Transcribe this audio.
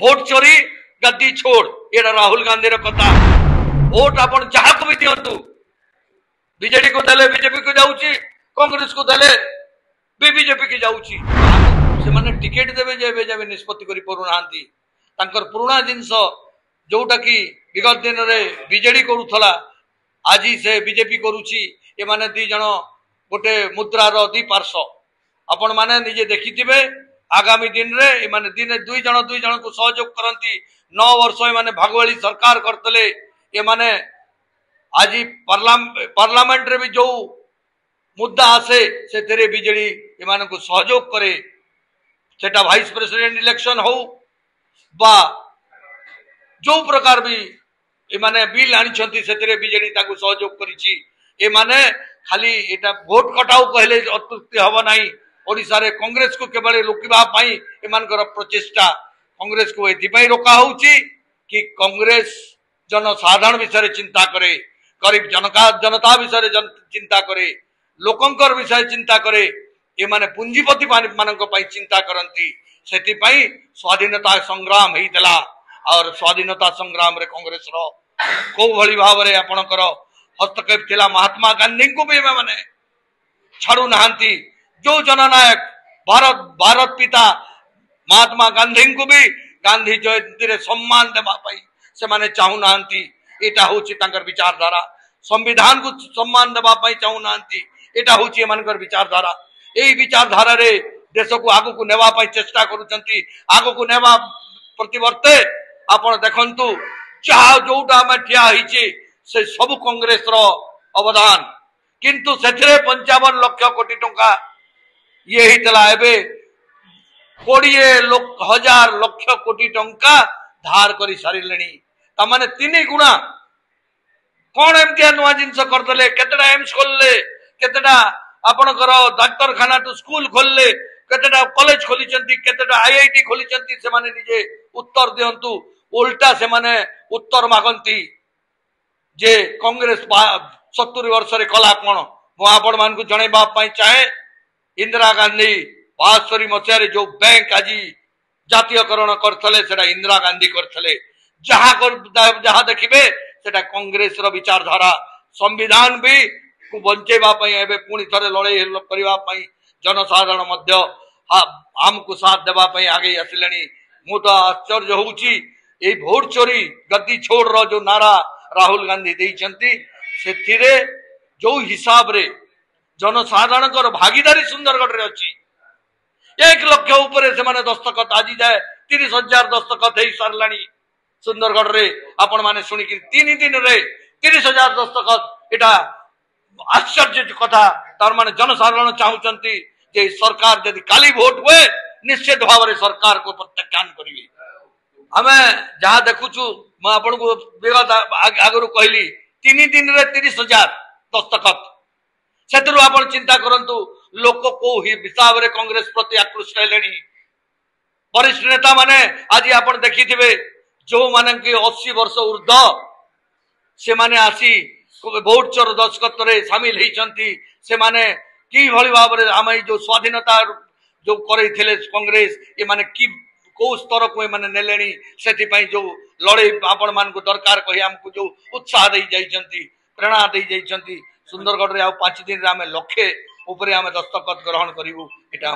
vote चोरी गद्दी छोड़ ये राहुल गांधी कथा भोट आपण जहाँ को भी दिंतु बीजेडी को देले बीजेपी को जाऊँगी कांग्रेस को देले बीजेपी की जाऊँगी से टिकेट देवे जे निष्पत्ति करि परू नांती तांकर पुराना जिनस जोटा कि विगत दिन में बीजेडी करूला आज से बीजेपी करुची ए माने दी जन गोटे मुद्रार दी पार्श्व आपण माने निजे देखिथिबे आगामी दिन रे ए माने दिन दुई जन को सहयोग करंती 9 वर्ष ए माने भागवली सरकार करतले ए माने आज पार्लियामेंट रे भी जो मुद्दा आसे से तेरे बीजेडी ए माने को सहयोग करे सेटा वाइस प्रेसिडेंट इलेक्शन हो बा जो प्रकार भी ए माने बिल आनी छंती से तेरे बीजेडी ताको सहयोग करिछि ए माने खाली एटा वोट कटाऊ कहले अतृप्ति हबो नाही ओडिसा रे कांग्रेस को केवल रोकिबा पई एमानकर प्रचेष्टा कांग्रेस को एथि पई रोका होउछि कि कांग्रेस जनसाधारण विषय चिंता करे गरीब जनता विषय चिंता करे लोकंकर विषय चिंता करे ए माने पूंजीपति मानक पई चिंता करंती सेति पई स्वाधीनता संग्राम हेइतला और स्वाधीनता संग्राम रे कांग्रेस रो को भली भाव रे आपनकर हस्तक्षेप थिला महात्मा गांधी को भी माने छाड़ू नांती जो जननायक भारत पिता महात्मा गांधी को भी गांधी जयंती रे सम्मान देबा पई से माने चाहू नांती एटा होची तांकर विचारधारा संविधान को सम्मान देबा पई चाहू नांती एटा होची एमानकर विचारधारा एई विचारधारा रे देश को आगु को नेबा पई चेष्टा करूचंती आगु को नेबा प्रतिवर्ते आपण देखंतु चाह जोटा हम ठिया हिची से सब कांग्रेस रो अवदान किंतु सेथरे 55 लाख कोटी टंका ये हितला एबे 20,000 लाख कोटी टंका धार करी सारिलेनी ता माने 3 गुणा कोन एमतिया नुवा जिंस करतले केतडा एम्स खोलले केतडा आपनकर डाक्तरखाना टू स्कूल खोलले केतडा कॉलेज खोलिचंती केतडा आईआईटी खोलिचंती से माने निजे उत्तर दियंतु उल्टा से माने उत्तर मागंती जे कांग्रेस 70 वर्ष रे कला कोन मो आपण मान को जणैबा पई चाहे इंदिरा गांधी 72 मसिया रे जो बैंक आज जातीयकरण करथले सेटा इंदिरा गांधी करथले जहां देखिबे सेटा कांग्रेस रो विचारधारा संविधान भी को बंचेबा पई एबे पुनी थरे लड़ाई करबा पई जनसाधारण मध्य हमको साथ देबा पई आगे आसिलेनी मु तो आश्चर्य होउची ए भोट चोरी गद्दी छोड़ रो जो नारा राहुल गांधी देइचंती सेथिरे जो हिसाब रे जनसाधारण कर भागीदारी सुंदरगढ़ रे अछि 1 लाख ऊपर से माने दस्तखत आज जाए 30,000 दस्तखत हे सरलानी सुंदरगढ़ रे आपण माने सुनी कि 3 दिन रे 30,000 दस्तखत एटा आश्चर्य कथा तार माने जनसाधारण चाहुचंती जे सरकार यदि काली वोट हुए निश्चित भाव रे सरकार को प्रत्याख्यान करिवे हमें जहाँ देखुचु मैं आपन को विगत आगरु कहली 3 दिन रे 30,000 दस्तखत सेतरु आपण चिंता करंतु लोक को ही हिसाब रे कांग्रेस प्रति आकृष्ट हेलेनी वरिष्ठ नेता माने आज आपण देखिथिबे जो माने कि 80 वर्ष ऊर्ध्व से माने आसी वोट चोर दस्तखत रे शामिल हेचंती से माने की भली भाव रे आमे जो स्वाधीनता जो करे थिले कांग्रेस ए माने की को स्तर को माने नेलेनी सेति पई जो लड़े आपण मान को दरकार कहि हमको जो उत्साह दे जाइचंती प्रेरणा दे जाइचंती सुंदरगढ़ रे आ 5 दिन रे आमे लक्षे ऊपर आमे दस्तखत ग्रहण करिवु एटा